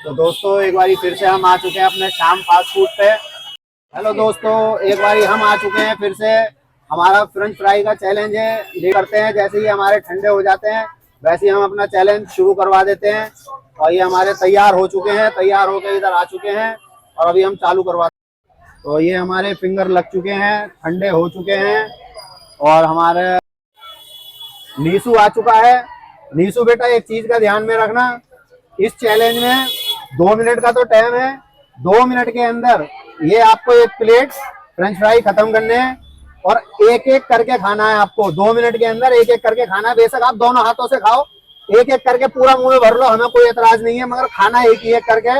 तो दोस्तों एक बारी फिर से हम आ चुके हैं अपने शाम फास्ट फूड पे। हेलो दोस्तों, एक बारी हम आ चुके हैं फिर से। हमारा फ्रेंच फ्राई का चैलेंज है, ये करते हैं जैसे ही हमारे ठंडे हो जाते हैं वैसे ही हम अपना चैलेंज शुरू करवा देते हैं। और ये हमारे तैयार हो चुके हैं, तैयार होकर इधर आ चुके हैं और अभी हम चालू करवाते हैं। तो ये हमारे फिंगर लग चुके हैं, ठंडे हो चुके हैं और हमारे नीसू आ चुका है। नीसू बेटा, एक चीज का ध्यान में रखना, इस चैलेंज में 2 मिनट का तो टाइम है। 2 मिनट के अंदर ये आपको एक प्लेट फ्रेंच फ्राई खत्म करने हैं और एक एक करके खाना है आपको। 2 मिनट के अंदर एक एक करके खाना है। बेशक आप दोनों हाथों से खाओ, एक एक करके पूरा मुंह में भर लो, हमें कोई एतराज नहीं है, मगर खाना एक ही एक करके।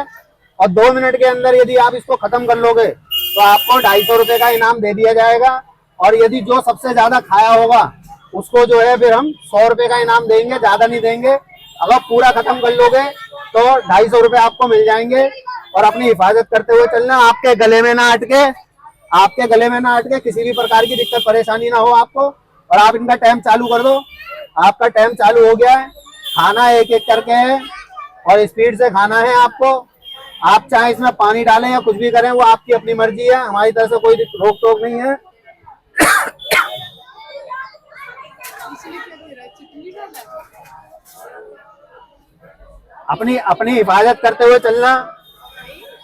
और 2 मिनट के अंदर यदि आप इसको खत्म कर लोगे तो आपको 250 रुपए का इनाम दे दिया जाएगा। और यदि जो सबसे ज्यादा खाया होगा उसको जो है फिर हम 100 रुपए का इनाम देंगे, ज्यादा नहीं देंगे। अगर पूरा खत्म कर लोगे तो 250 रुपए आपको मिल जाएंगे। और अपनी हिफाजत करते हुए चलना, आपके गले में ना अटके, आपके गले में ना अटके, किसी भी प्रकार की दिक्कत परेशानी ना हो आपको। और आप इनका टाइम चालू कर दो। आपका टाइम चालू हो गया है। खाना एक एक करके है और स्पीड से खाना है आपको। आप चाहे इसमें पानी डालें या कुछ भी करें, वो आपकी अपनी मर्जी है, हमारी तरफ से कोई रोक टोक नहीं है। अपनी अपनी हिफाजत करते हुए चलना।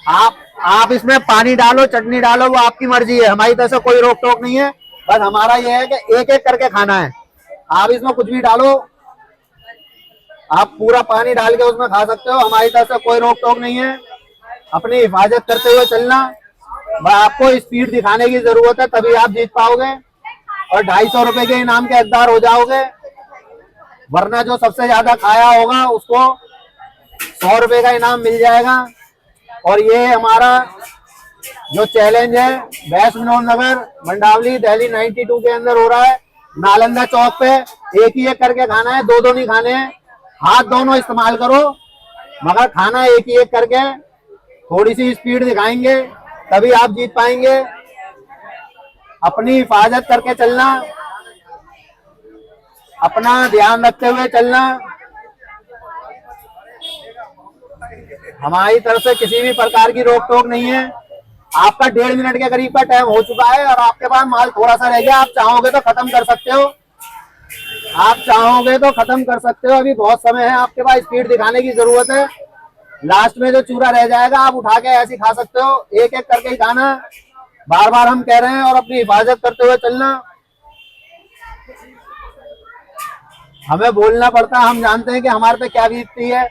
आप इसमें पानी डालो, चटनी डालो, वो आपकी मर्जी है, हमारी तरफ से कोई रोक टोक नहीं है। बस हमारा ये है कि एक एक करके खाना है। आप इसमें कुछ भी डालो, आप पूरा पानी डाल के उसमें खा सकते हो, हमारी तरफ से कोई रोक टोक नहीं है। अपनी हिफाजत करते हुए चलना। आपको स्पीड दिखाने की जरूरत है, तभी आप जीत पाओगे और 250 रुपए के इनाम के हकदार हो जाओगे। वरना जो सबसे ज्यादा खाया होगा उसको 100 रुपए का इनाम मिल जाएगा। और ये हमारा जो चैलेंज है बैस विनोद नगर मंडावली दिल्ली 92 के अंदर हो रहा है, नालंदा चौक पे। एक ही एक करके खाना है, दो दो नहीं खाने हैं। हाथ दोनों इस्तेमाल करो, मगर खाना एक ही एक करके। थोड़ी सी स्पीड दिखाएंगे तभी आप जीत पाएंगे। अपनी हिफाजत करके चलना, अपना ध्यान रखते हुए चलना। हमारी तरफ से किसी भी प्रकार की रोक टोक नहीं है। आपका 1.5 मिनट के करीब का टाइम हो चुका है और आपके पास माल थोड़ा सा रह गया। आप चाहोगे तो खत्म कर सकते हो, आप चाहोगे तो खत्म कर सकते हो, अभी बहुत समय है आपके पास। स्पीड दिखाने की जरूरत है। लास्ट में जो चूरा रह जाएगा आप उठा के ऐसे खा सकते हो, एक एक करके ही खाना। बार बार हम कह रहे हैं, और अपनी हिफाजत करते हुए चलना। हमें बोलना पड़ता है, हम जानते हैं कि हमारे पे क्या बीतती है।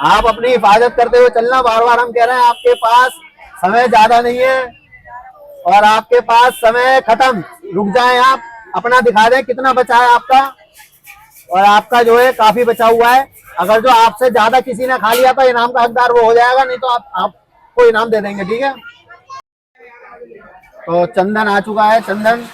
आप अपनी हिफाजत करते हुए चलना। बार बार हम कह रहे हैं, आपके पास समय ज्यादा नहीं है और आपके पास समय खत्म। रुक जाएं, आप अपना दिखा दें कितना बचा है आपका। और आपका जो है काफी बचा हुआ है। अगर जो आपसे ज्यादा किसी ने खा लिया तो इनाम का हकदार वो हो जाएगा, नहीं तो आपको इनाम दे देंगे, ठीक है। तो चंदन आ चुका है। चंदन,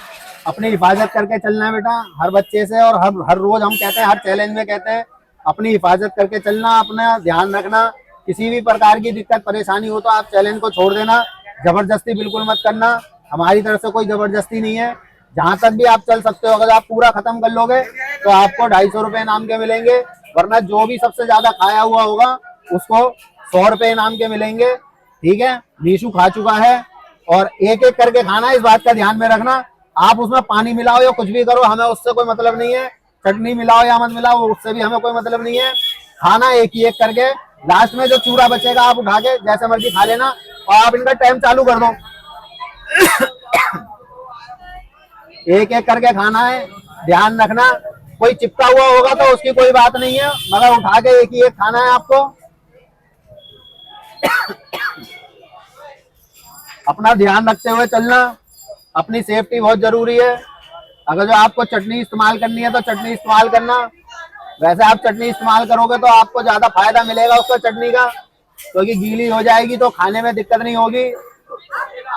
अपनी हिफाजत करके चलना है बेटा, हर बच्चे से। और हर रोज हम कहते हैं, हर चैलेंज में कहते हैं, अपनी हिफाजत करके चलना, अपना ध्यान रखना। किसी भी प्रकार की दिक्कत परेशानी हो तो आप चैलेंज को छोड़ देना, जबरदस्ती बिल्कुल मत करना। हमारी तरफ से कोई जबरदस्ती नहीं है। जहां तक भी आप चल सकते हो, अगर आप पूरा खत्म कर लोगे तो आपको 250 रुपए इनाम के मिलेंगे। वरना जो भी सबसे ज्यादा खाया हुआ होगा उसको 100 रुपए इनाम के मिलेंगे, ठीक है। नीशू खा चुका है और एक एक करके खाना, इस बात का ध्यान में रखना। आप उसमें पानी मिलाओ या कुछ भी करो, हमें उससे कोई मतलब नहीं है। चटनी मिलाओ या मत मिलाओ, उससे भी हमें कोई मतलब नहीं है। खाना एक ही एक करके। लास्ट में जो चूरा बचेगा आप उठा के जैसे मर्जी खा लेना। और आप इनका टाइम चालू कर दो। एक एक करके खाना है, ध्यान रखना। कोई चिपका हुआ होगा तो उसकी कोई बात नहीं है, मगर उठा के एक ही एक खाना है आपको। अपना ध्यान रखते हुए चलना, अपनी सेफ्टी बहुत जरूरी है। अगर जो आपको चटनी इस्तेमाल करनी है तो चटनी इस्तेमाल करना। वैसे आप चटनी इस्तेमाल करोगे तो आपको ज्यादा फायदा मिलेगा उसका चटनी का, क्योंकि गीली हो जाएगी तो खाने में दिक्कत नहीं होगी।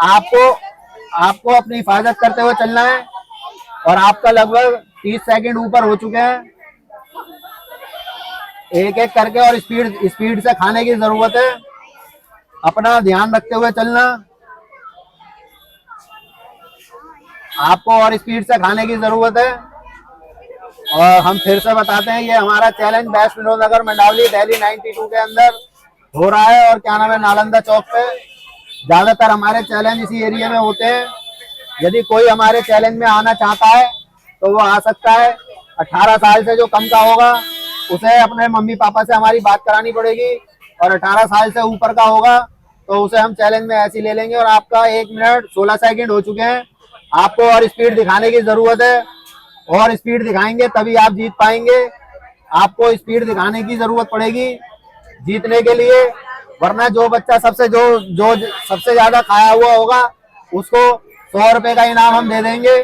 आपको अपनी हिफाजत करते हुए चलना है। और आपका लगभग 30 सेकंड ऊपर हो चुके हैं। एक एक करके और स्पीड से खाने की जरूरत है। अपना ध्यान रखते हुए चलना। आपको और स्पीड से खाने की जरूरत है। और हम फिर से बताते हैं, ये हमारा चैलेंज वेस्ट विनोद नगर मंडावली दिल्ली 92 के अंदर हो रहा है। और क्या नाम है, नालंदा चौक पे ज्यादातर हमारे चैलेंज इसी एरिया में होते हैं। यदि कोई हमारे चैलेंज में आना चाहता है तो वो आ सकता है। 18 साल से जो कम का होगा उसे अपने मम्मी पापा से हमारी बात करानी पड़ेगी, और 18 साल से ऊपर का होगा तो उसे हम चैलेंज में ऐसे ही ले लेंगे। और आपका 1 मिनट 16 सेकंड हो चुके हैं। आपको और स्पीड दिखाने की जरूरत है, और स्पीड दिखाएंगे तभी आप जीत पाएंगे। आपको स्पीड दिखाने की जरूरत पड़ेगी जीतने के लिए, वरना जो बच्चा सबसे जो जो सबसे ज्यादा खाया हुआ होगा उसको 100 रुपए का इनाम हम दे देंगे।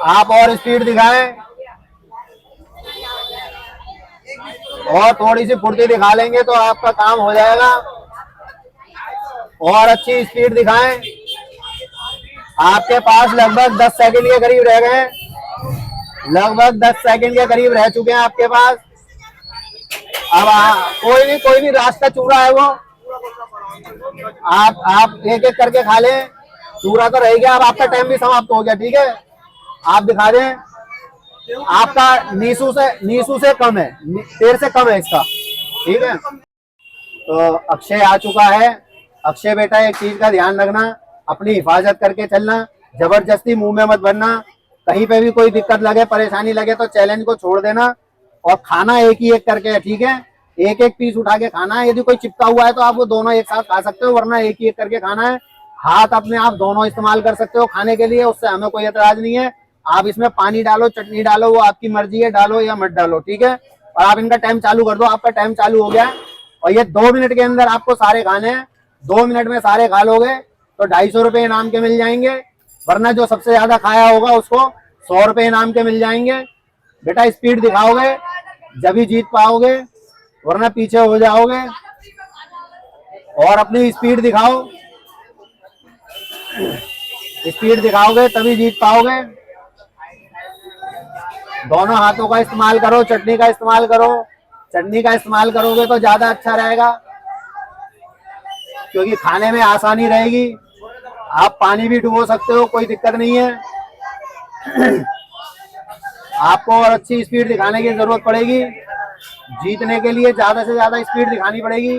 आप और स्पीड दिखाएं, और थोड़ी सी फुर्ती दिखा लेंगे तो आपका काम हो जाएगा। और अच्छी स्पीड दिखाएं। आपके पास लगभग 10 सेकंड के करीब रह गए, लगभग 10 सेकंड के करीब रह चुके हैं आपके पास। अब कोई भी रास्ता चूरा है वो आप एक एक करके खा लें। चूरा तो रह गया, अब आपका टाइम भी समाप्त हो गया। ठीक है, आप दिखा दें। आपका नीसू से कम है, 13 से कम है इसका। ठीक है, तो अक्षय आ चुका है। अक्षय बेटा, एक चीज का ध्यान रखना, अपनी हिफाजत करके चलना, जबरदस्ती मुंह में मत भरना। कहीं पे भी कोई दिक्कत लगे, परेशानी लगे तो चैलेंज को छोड़ देना। और खाना एक ही एक करके है, ठीक है, एक एक पीस उठा के खाना है। यदि कोई चिपका हुआ है तो आप वो दोनों एक साथ खा सकते हो, वरना एक ही एक करके खाना है। हाथ अपने आप दोनों इस्तेमाल कर सकते हो खाने के लिए, उससे हमें कोई एतराज नहीं है। आप इसमें पानी डालो, चटनी डालो, वो आपकी मर्जी है, डालो या मत डालो। ठीक है, और आप इनका टाइम चालू कर दो। आपका टाइम चालू हो गया है, और ये 2 मिनट के अंदर आपको सारे खाने हैं। 2 मिनट में सारे खा लोगे तो 250 रुपए इनाम के मिल जाएंगे, वरना जो सबसे ज्यादा खाया होगा उसको 100 रुपए इनाम के मिल जाएंगे। बेटा स्पीड दिखाओगे जब ही जीत पाओगे, वरना पीछे हो जाओगे। और अपनी स्पीड दिखाओ, स्पीड दिखाओगे तभी जीत पाओगे। दोनों हाथों का इस्तेमाल करो, चटनी का इस्तेमाल करो। चटनी का इस्तेमाल करोगे तो ज्यादा अच्छा रहेगा, क्योंकि खाने में आसानी रहेगी। आप पानी भी डुबो सकते हो, कोई दिक्कत नहीं है। आपको और अच्छी स्पीड दिखाने की जरूरत पड़ेगी। जीतने के लिए ज्यादा से ज्यादा स्पीड दिखानी पड़ेगी।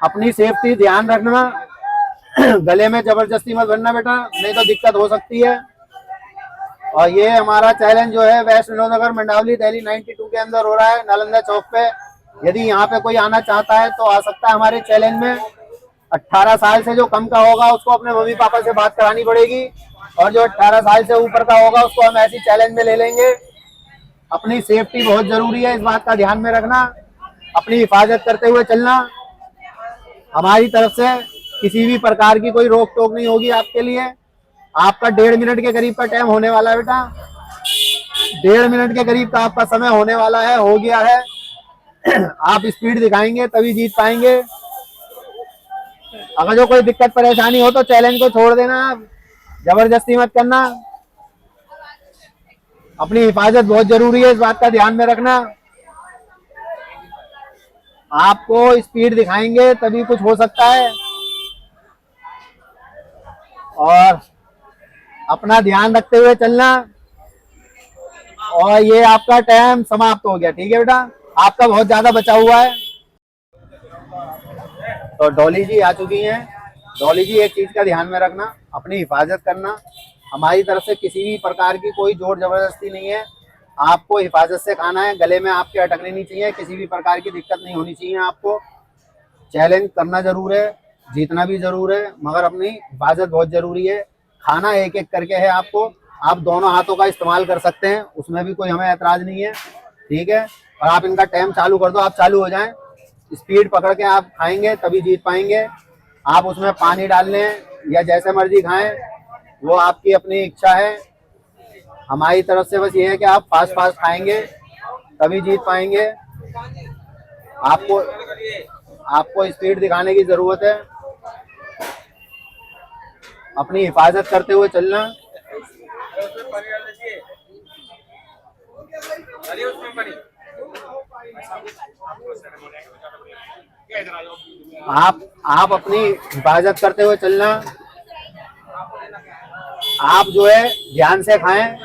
अपनी सेफ्टी ध्यान रखना, गले में जबरदस्ती मत भरना बेटा, नहीं तो दिक्कत हो सकती है। और ये हमारा चैलेंज जो है वेस्ट विनोद नगर मंडावली दिल्ली 92 के अंदर हो रहा है, नालंदा चौक पे। यदि यहाँ पे कोई आना चाहता है तो आ सकता है हमारे चैलेंज में। 18 साल से जो कम का होगा उसको अपने मम्मी पापा से बात करानी पड़ेगी, और जो 18 साल से ऊपर का होगा उसको हम ऐसी चैलेंज में ले लेंगे। अपनी सेफ्टी बहुत जरूरी है, इस बात का ध्यान में रखना। अपनी हिफाजत करते हुए चलना। हमारी तरफ से किसी भी प्रकार की कोई रोक टोक नहीं होगी आपके लिए। आपका 1.5 मिनट के करीब का टाइम होने वाला है बेटा, 1.5 मिनट के करीब का आपका समय होने वाला है, हो गया है। आप स्पीड दिखाएंगे तभी जीत पाएंगे। अगर जो कोई दिक्कत परेशानी हो तो चैलेंज को छोड़ देना, जबरदस्ती मत करना। अपनी हिफाजत बहुत जरूरी है, इस बात का ध्यान में रखना। आपको स्पीड दिखाएंगे तभी कुछ हो सकता है, और अपना ध्यान रखते हुए चलना। और ये आपका टाइम समाप्त हो गया। ठीक है बेटा, आपका बहुत ज्यादा बचा हुआ है। तो डॉली जी आ चुकी हैं। डॉली जी, एक चीज का ध्यान में रखना, अपनी हिफाजत करना। हमारी तरफ से किसी भी प्रकार की कोई जोर जबरदस्ती नहीं है। आपको हिफाजत से खाना है, गले में आपके अटकने नहीं चाहिए, किसी भी प्रकार की दिक्कत नहीं होनी चाहिए। आपको चैलेंज करना जरूर है, जीतना भी जरूर है, मगर अपनी हिफाजत बहुत जरूरी है। खाना एक एक करके है आपको। आप दोनों हाथों का इस्तेमाल कर सकते हैं, उसमें भी कोई हमें ऐतराज नहीं है। ठीक है, और आप इनका टाइम चालू कर दो, आप चालू हो जाएं। स्पीड पकड़ के आप खाएंगे तभी जीत पाएंगे। आप उसमें पानी डाल लें या जैसे मर्जी खाएं, वो आपकी अपनी इच्छा है। हमारी तरफ से बस ये है कि आप फास्ट फास्ट खाएंगे तभी जीत पाएंगे। आपको स्पीड दिखाने की जरूरत है, अपनी हिफाजत करते हुए चलना। आप अपनी हिफाजत करते हुए चलना। आप जो है ध्यान से खाएं।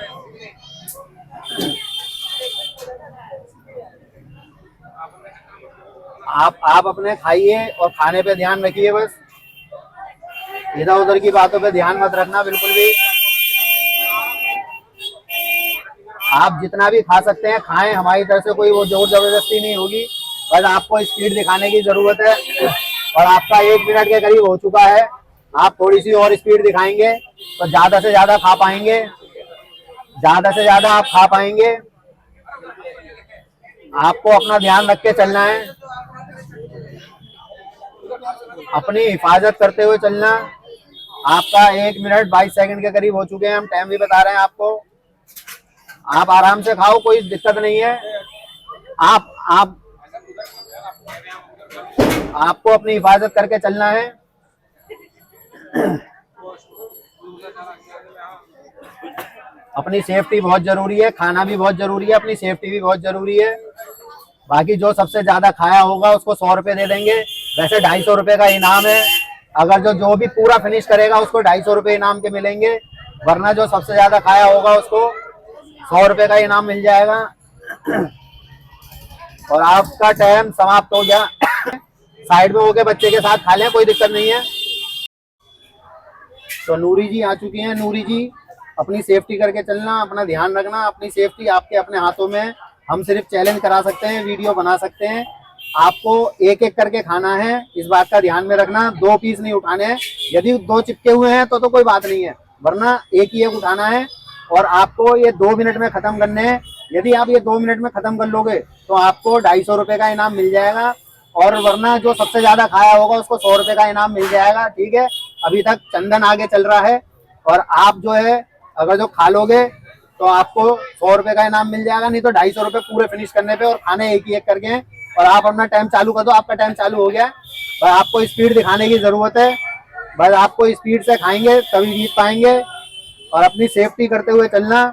आप अपने खाइए और खाने पे ध्यान रखिए, बस इधर उधर की बातों पे ध्यान मत रखना बिल्कुल भी। आप जितना भी खा सकते हैं खाएं, हमारी तरफ से कोई वो जोर जबरदस्ती नहीं होगी, बस आपको स्पीड दिखाने की जरूरत है। और आपका 1 मिनट के करीब हो चुका है, आप थोड़ी सी और स्पीड दिखाएंगे तो ज्यादा से ज्यादा खा पाएंगे, ज्यादा से ज्यादा आप खा पाएंगे। आपको अपना ध्यान रख के चलना है, अपनी हिफाजत करते हुए चलना। आपका 1 मिनट 22 सेकंड के करीब हो चुके हैं, हम टाइम भी बता रहे हैं आपको। आप आराम से खाओ, कोई दिक्कत नहीं है। आप आपको अपनी हिफाजत करके चलना है। अपनी सेफ्टी बहुत जरूरी है, खाना भी बहुत जरूरी है, अपनी सेफ्टी भी बहुत जरूरी है। बाकी जो सबसे ज्यादा खाया होगा उसको 100 रुपए दे देंगे, वैसे 250 रुपए का इनाम है। अगर जो भी पूरा फिनिश करेगा उसको 250 रुपए इनाम के मिलेंगे, वरना जो सबसे ज्यादा खाया होगा उसको 100 रुपए का इनाम मिल जाएगा। और आपका टाइम समाप्त हो गया। साइड में होके बच्चे के साथ खा लें, कोई दिक्कत नहीं है। तो नूरी जी आ चुकी हैं। नूरी जी, अपनी सेफ्टी करके चलना, अपना ध्यान रखना, अपनी सेफ्टी आपके अपने हाथों में। हम सिर्फ चैलेंज करा सकते हैं, वीडियो बना सकते हैं। आपको एक एक करके खाना है, इस बात का ध्यान में रखना। 2 पीस नहीं उठाने हैं, यदि 2 चिपके हुए हैं तो कोई बात नहीं है, वरना एक ही एक उठाना है। और आपको ये 2 मिनट में खत्म करने हैं। यदि आप ये 2 मिनट में खत्म कर लोगे तो आपको 250 रुपए का इनाम मिल जाएगा, और वरना जो सबसे ज्यादा खाया होगा उसको 100 रुपए का इनाम मिल जाएगा। ठीक है, अभी तक चंदन आगे चल रहा है, और आप जो है अगर जो खा लोगे तो आपको 100 रुपए का इनाम मिल जाएगा, नहीं तो 250 रुपए पूरे फिनिश करने पे। और खाने एक ही एक करके हैं। और आप अपना टाइम चालू कर दो, आपका टाइम चालू हो गया। बस आपको स्पीड दिखाने की जरूरत है, बस आपको स्पीड से खाएंगे तभी जीत पाएंगे। और अपनी सेफ्टी करते हुए चलना,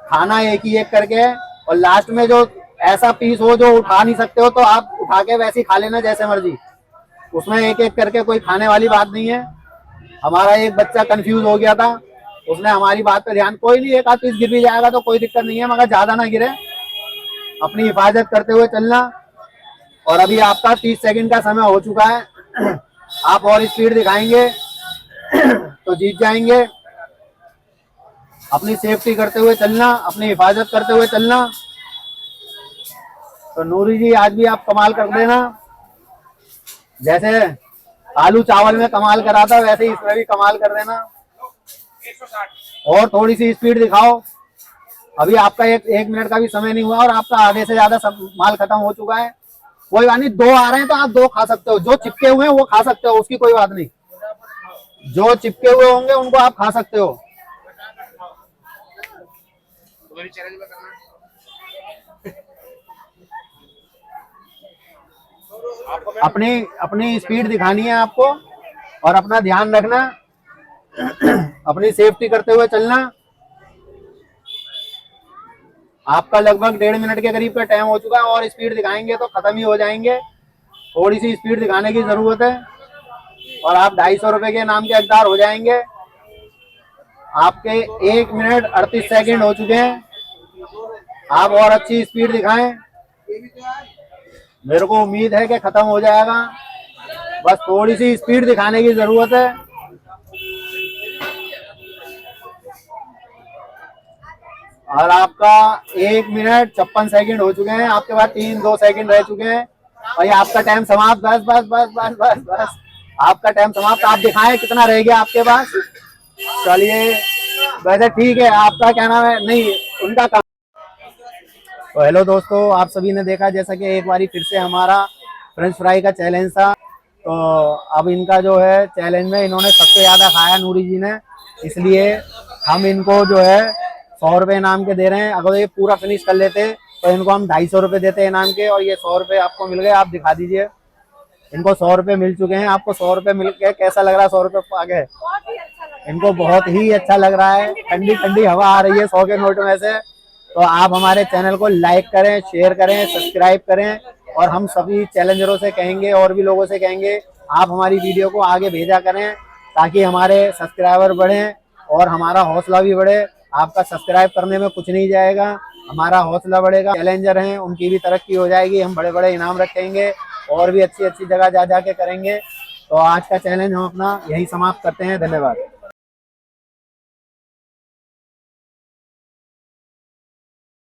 खाना एक ही एक करके। और लास्ट में जो ऐसा पीस हो जो उठा नहीं सकते हो तो आप उठा के वैसे ही खा लेना जैसे मर्जी, उसमें एक एक करके कोई खाने वाली बात नहीं है। हमारा एक बच्चा कंफ्यूज हो गया था, उसने हमारी बात पे ध्यान, कोई नहीं, एक आध पीस गिर भी जाएगा तो कोई दिक्कत नहीं है, मगर ज्यादा ना गिरे। अपनी हिफाजत करते हुए चलना। और अभी आपका 30 सेकंड का समय हो चुका है, आप और स्पीड दिखाएंगे तो जीत जाएंगे। अपनी सेफ्टी करते हुए चलना, अपनी हिफाजत करते हुए चलना। तो नूरी जी, आज भी आप कमाल कर देना, जैसे आलू चावल में कमाल करा था वैसे ही इसमें भी कमाल कर देना। और थोड़ी सी स्पीड दिखाओ। अभी आपका एक मिनट का भी समय नहीं हुआ और आपका आधे से ज्यादा सब माल खत्म हो चुका है। कोई बात नहीं, 2 आ रहे हैं तो आप 2 खा सकते हो, जो चिपके हुए हैं वो खा सकते हो, उसकी कोई बात नहीं। जो चिपके हुए होंगे उनको आप खा सकते हो। अपनी अपनी स्पीड दिखानी है आपको, और अपना ध्यान रखना, अपनी सेफ्टी करते हुए चलना। आपका लगभग 1.5 मिनट के करीब का टाइम हो चुका है, और स्पीड दिखाएंगे तो खत्म ही हो जाएंगे। थोड़ी सी स्पीड दिखाने की जरूरत है, और आप 250 रुपए के इनाम के हकदार हो जाएंगे। आपके 1 मिनट 38 सेकंड हो चुके हैं, आप और अच्छी स्पीड दिखाएं। मेरे को उम्मीद है कि खत्म हो जाएगा, बस थोड़ी सी स्पीड दिखाने की जरूरत है। और आपका 1 मिनट 56 सेकंड हो चुके हैं, आपके पास 2 सेकंड रह चुके हैं, और ये आपका टाइम समाप्त। बस बस बस बस बस बस, आपका टाइम समाप्त। आप दिखाएं कितना रह गया आपके पास। चलिए, वैसे ठीक है, आपका क्या नाम है, नहीं उनका काम। तो हेलो दोस्तों, आप सभी ने देखा जैसा कि एक बारी फिर से हमारा फ्रेंच फ्राई का चैलेंज था। तो अब इनका जो है चैलेंज में इन्होंने सबसे ज़्यादा खाया नूरी जी ने, इसलिए हम इनको जो है 100 रुपए इनाम के दे रहे हैं। अगर ये पूरा फिनिश कर लेते तो इनको हम 250 रुपए देते हैं इनाम के, और ये 100 रुपए आपको मिल गए। आप दिखा दीजिए, इनको 100 रुपए मिल चुके हैं। आपको 100 रुपए मिल के कैसा लग रहा है? 100 रुपए पा गए, इनको बहुत ही अच्छा लग रहा है। ठंडी ठंडी हवा आ रही है 100 के नोट में से। तो आप हमारे चैनल को लाइक करें, शेयर करें, सब्सक्राइब करें। और हम सभी चैलेंजरों से कहेंगे और भी लोगों से कहेंगे, आप हमारी वीडियो को आगे भेजा करें ताकि हमारे सब्सक्राइबर बढ़ें और हमारा हौसला भी बढ़े। आपका सब्सक्राइब करने में कुछ नहीं जाएगा, हमारा हौसला बढ़ेगा। चैलेंजर हैं उनकी भी तरक्की हो जाएगी, हम बड़े बड़े इनाम रखेंगे और भी अच्छी अच्छी जगह जा जाके करेंगे। तो आज का चैलेंज हम अपना यही समाप्त करते हैं। धन्यवाद।